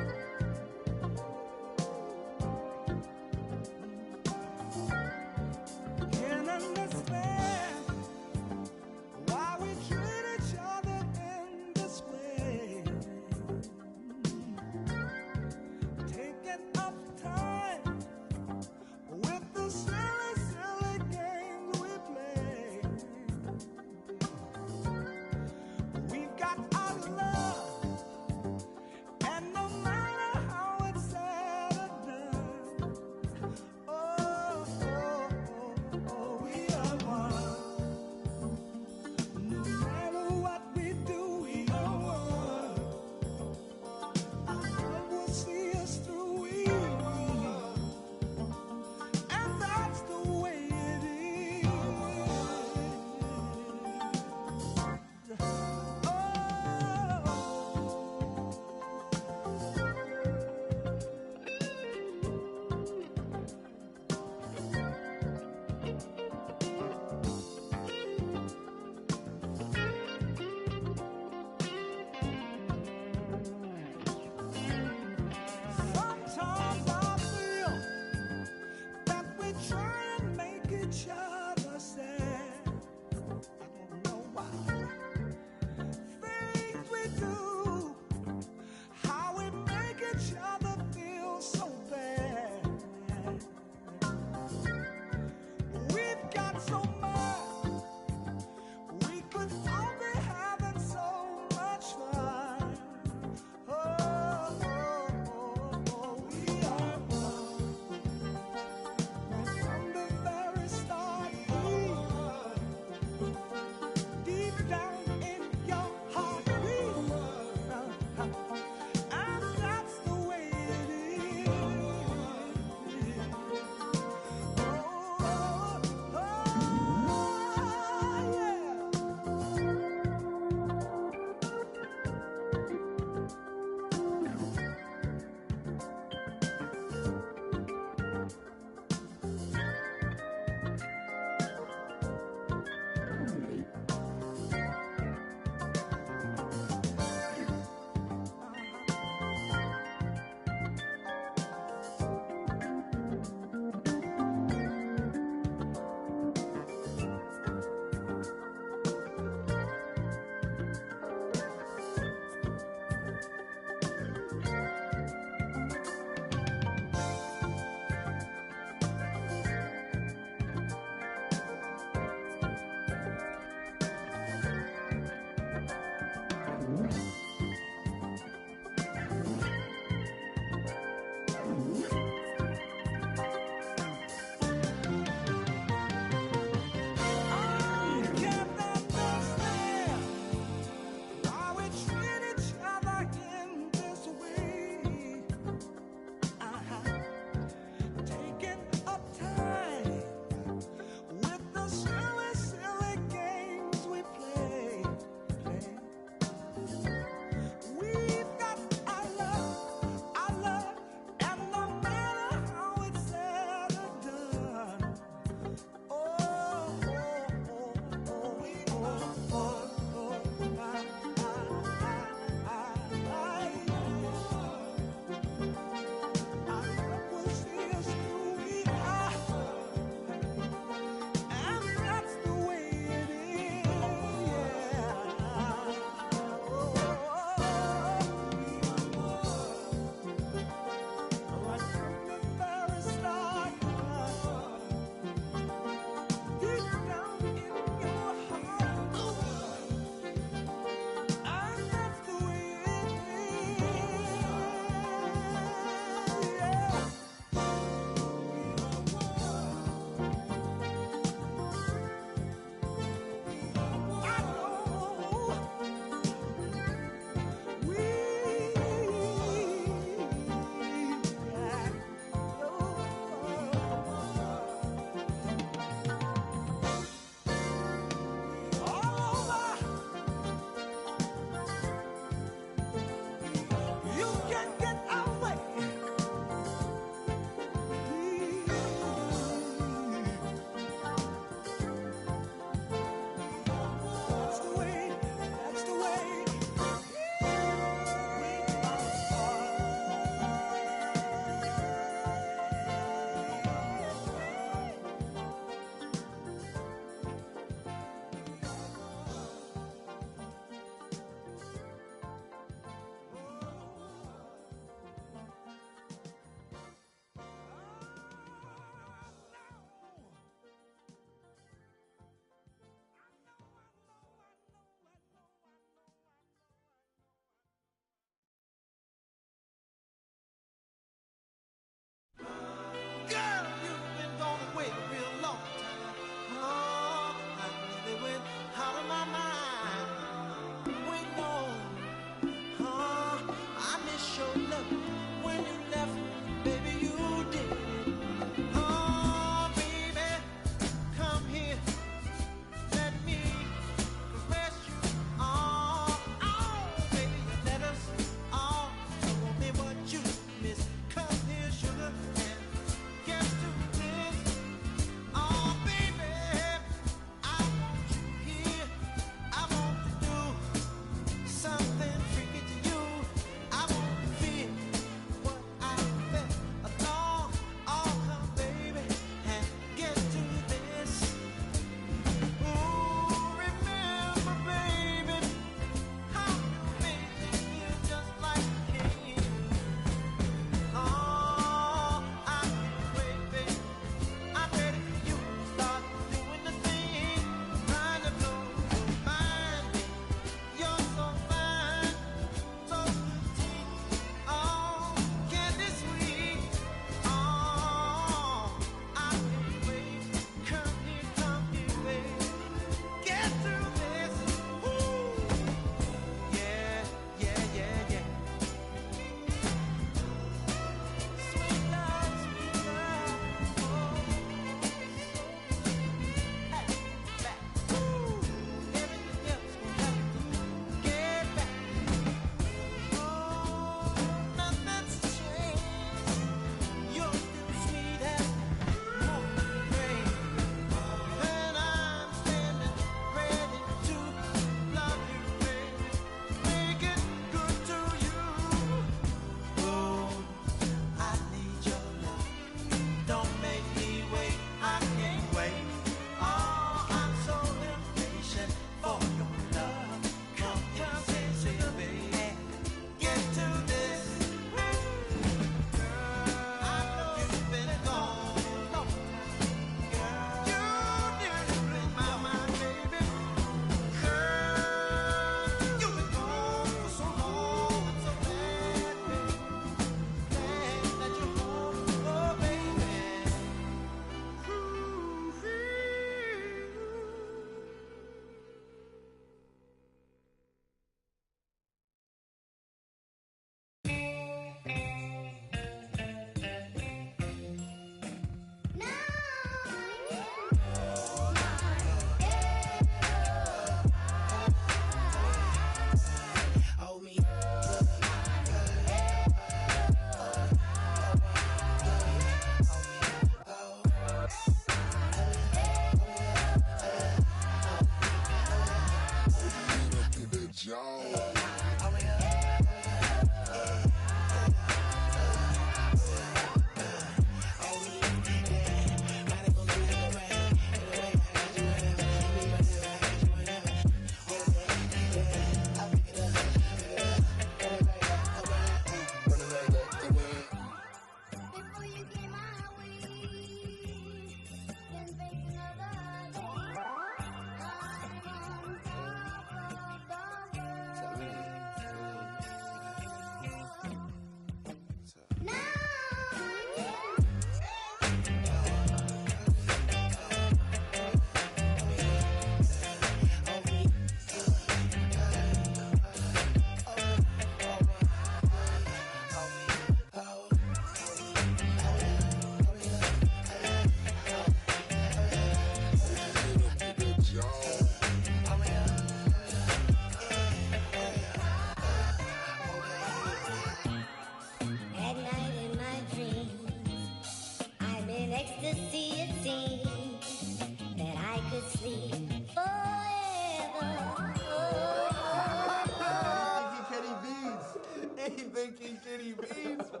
thinking Kenny Beats, bro?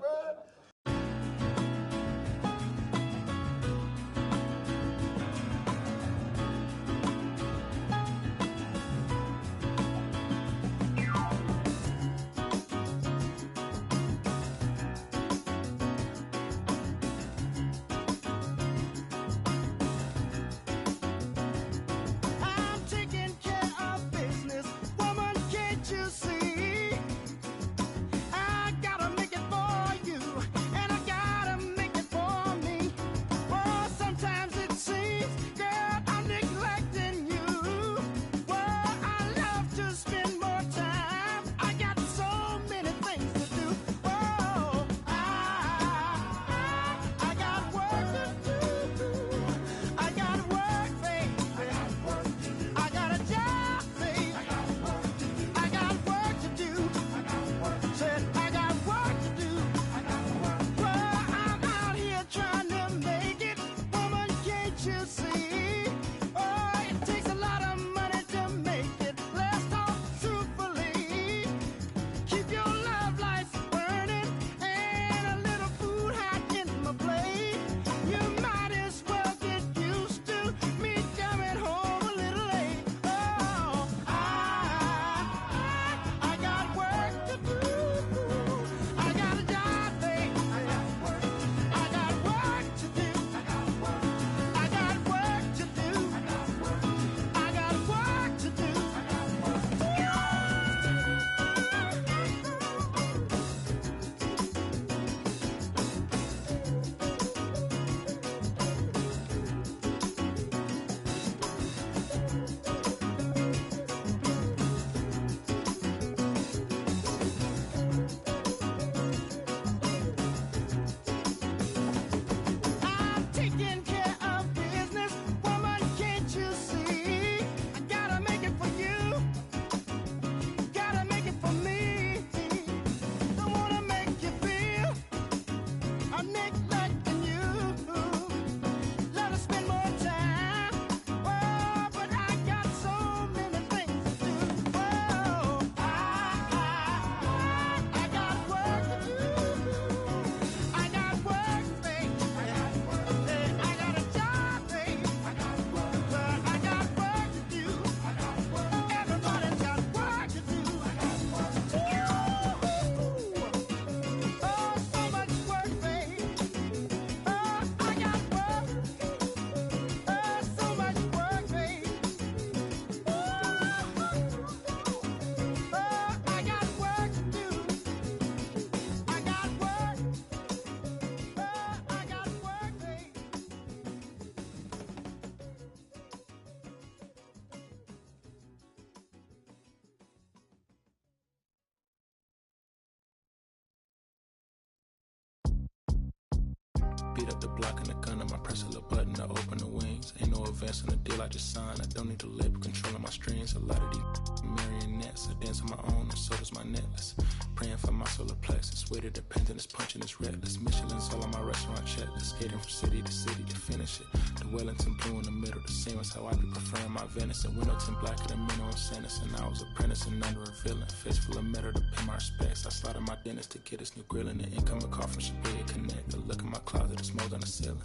Beat up the block and the gun on my press a little button to open the wings. Ain't no advance on the deal I just signed. I don't need to label controlling my strings. A lot of these marionettes. I dance on my own and so does my necklace. Praying for my solar plexus. Way to dependent is punching is reckless. Michelin's all on my restaurant checklist. Skating from city to finish it. The Wellington blue in the middle. The same as how I be preferring my venison. Windowton blacker than minimum sentence. And I was apprentice and under a villain. Face full of metal to pay my respects. I slotted my dentist to get his new grill in the incoming call from Shabia Connect. The look in my closet is mold on the ceiling.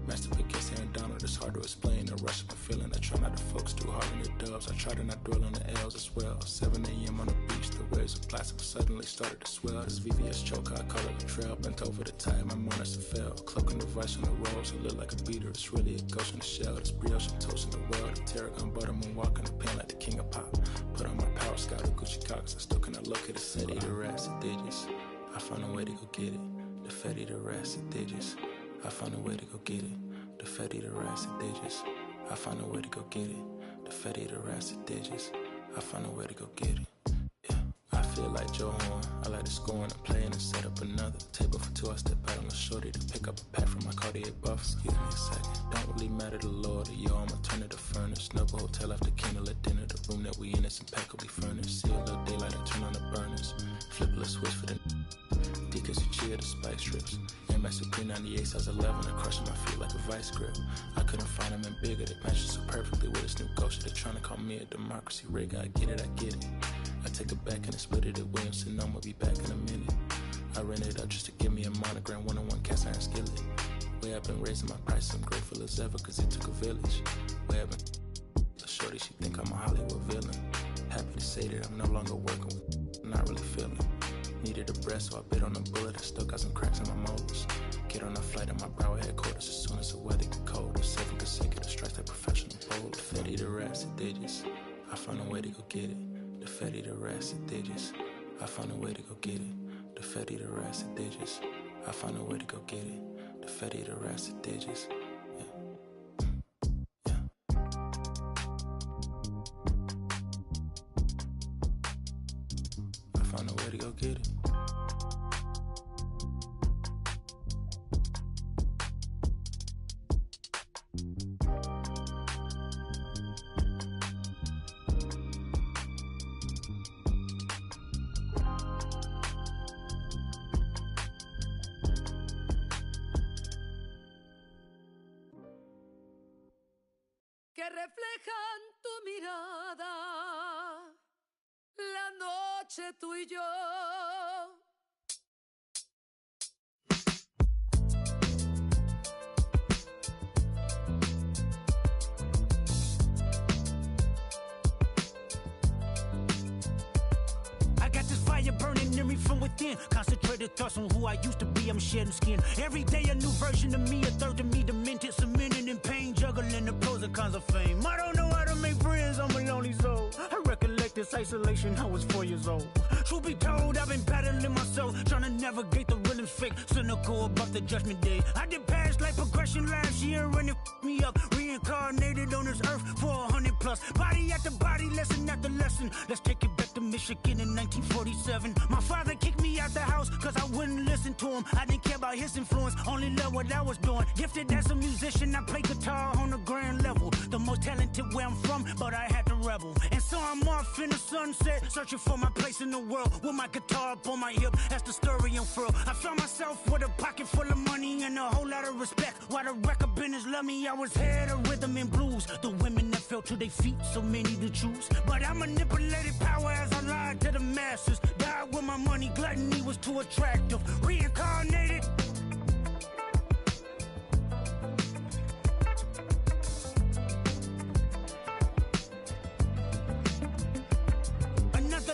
Master pick gets Aaron Donald. It's hard to explain the rush of a feeling. I try not to focus too hard on the dubs. I try to not dwell on the L's as well. 7 a.m. on the beach. The waves of plastic suddenly started to swell. This VVS choker, I call it a trail. Bent over the tide, my mornings have fell. Cloaking device on the rolls, it look like a beater. It's really a ghost in the shell. This brioche and toast in the world. The tarragon butter moon walking the pen like the king of pop. Put on my power scout of Gucci Cox. I still cannot locate a city. The rats and digits. I found a way to go get it. The fetty, the rats and digits. I found a way to go get it. The fetty, the rats and digits. I found a way to go get it. The fetty, the rats and digits. I found a way to go get it. I feel like Joe Horn. I like to score and play and set up another table for two. I step out on the shorty to pick up a pack from my Cartier buff. Excuse me a second. Don't really matter the Lord or yo, I'ma turn it to furnace. Snuggle hotel after candle at dinner. The room that we in is impeccably furnished. See a little daylight and turn on the burners. Flip a little switch for the Deacons who cheer the spike strips. Air Max Supreme 98 size 11 and crushing my feet like a vice grip. I couldn't find them in bigger. They match so perfectly with this new ghost. They're trying to call me a democracy rig. I get it, I get it. I take it back and I split it at Williamson. I'ma be back in a minute. I ran it up just to give me a monogram, one-on-one cast iron skillet. Way I've been raising my price, I'm grateful as ever, cause it took a village. Way I've been a shorty, she think I'm a Hollywood villain. Happy to say that I'm no longer working with, not really feeling. Needed a breath, so I bit on a bullet. I still got some cracks in my molars. Get on a flight at my Broward headquarters as soon as the weather get colder. 7 consecutive strikes like professional bowler. The fatty, the rats, the digits. I found a way to go get it. The fatty, the rats, the digits. I found a way to go get it. The fatty, the rats, the digits. I found a way to go get it. The fatty, the rats, the digits. I found a way to go get it. Que reflejan tu mirada, la noche tú y yo. I got this fire burning in me from within. Concentrated thoughts on who I used to be. I'm shedding skin. Every day a new version of me, a third of me demented, cemented in pain, juggling the pros and cons of fame. I don't know how to make friends, I'm a lonely soul. I recollect this isolation, I was 4 years old. Truth be told, I've been battling myself, trying to navigate the rhythms fake, cynical about the judgment day. I did past life progression last year and it f***ed me up. Reincarnated on this earth for 100 plus. Body after body, lesson after lesson. Let's take it back to Michigan in 1947. My father kicked me out the house cause I wouldn't listen to him. I didn't care about his influence, only loved what I was doing. Gifted as a musician, I play guitar on the grand level. The most talented where I'm from, but I had to rebel. And so I'm off in the sunset, searching for my place in the world. With my guitar up on my hip, that's the story unfurled. I found myself with a pocket full of money and a whole lot of respect. While the record business loved me, I was head of rhythm and blues. The women that fell to their feet, so many to choose. But I manipulated power as I lied to the masses. Died with my money, gluttony was too attractive. Reincarnated.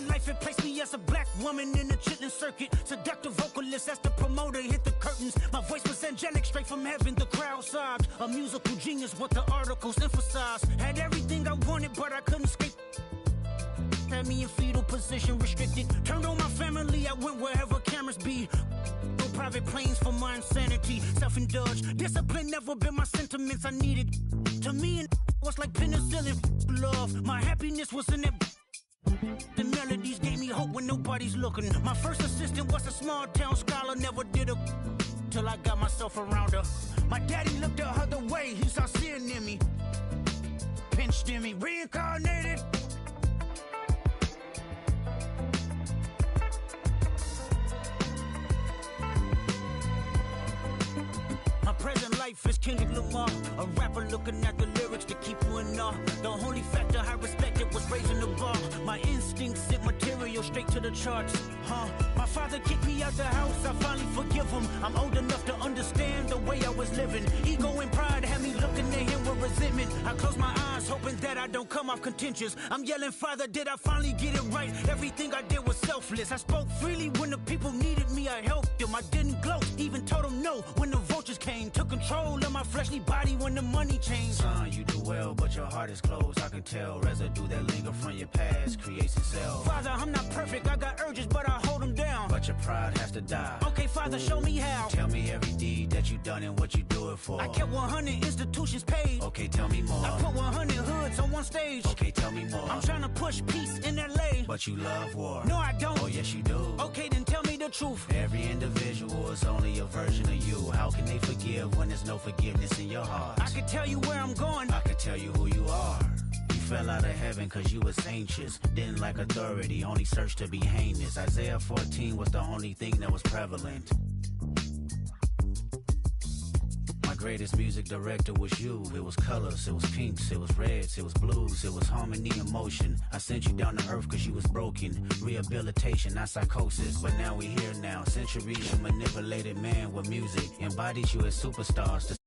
Life it placed me as a black woman in the chitlin circuit. Seductive vocalist as the promoter hit the curtains. My voice was angelic, straight from heaven. The crowd sobbed. A musical genius, what the articles emphasized. Had everything I wanted, but I couldn't escape. Had me in fetal position, restricted. Turned on my family, I went wherever cameras be. No private planes for my insanity. Self-indulged, discipline never been my sentiments I needed. To me, and was like penicillin. Love, my happiness was in that. The melodies gave me hope when nobody's looking. My first assistant was a small town scholar, never did a till I got myself around her. My daddy looked the other way, he saw sin in me, pinched in me, reincarnated. My present life is Kendrick Lamar, a rapper looking at the lyrics to keep you in awe. The only factor I respected was raising the bar. My instincts sent material straight to the charts. My father kicked me out the house, I finally forgive him. I'm old enough to understand the way I was living. Ego and pride had me looking at him with resentment. I close my eyes, hoping that I don't come off contentious. I'm yelling, Father, did I finally get it right? Everything I did was selfless. I spoke freely when the people needed me, I helped them. I didn't gloat, even told them no when the vultures came. Took control of my fleshly body when the money changed. Son, you do well, but your heart is closed. I can tell residue that linger from your past creates itself. Father, I'm not perfect, I got urges, but I hold them down. But your pride has to die. Okay, Father, show me how. Tell me every deed that you done and what you do it for. I kept 100 institutions paid. Okay, tell me more. I put 100 hoods on one stage. Okay, tell me more. I'm trying to push peace in LA. But you love war. No, I don't. Oh, yes, you do. Okay, then tell me the truth. Every individual is only a version of you. How can they forgive when there's no forgiveness in your heart? I can tell you where I'm going. I can tell you who you are. You fell out of heaven cause you was anxious. Didn't like authority, only searched to be heinous. Isaiah 14 was the only thing that was prevalent. My greatest music director was you. It was colors, it was pinks, it was reds, it was blues, it was harmony and motion. I sent you down to earth cause you was broken. Rehabilitation, not psychosis, but now we here now. Centuries you manipulated man with music. Embodied you as superstars.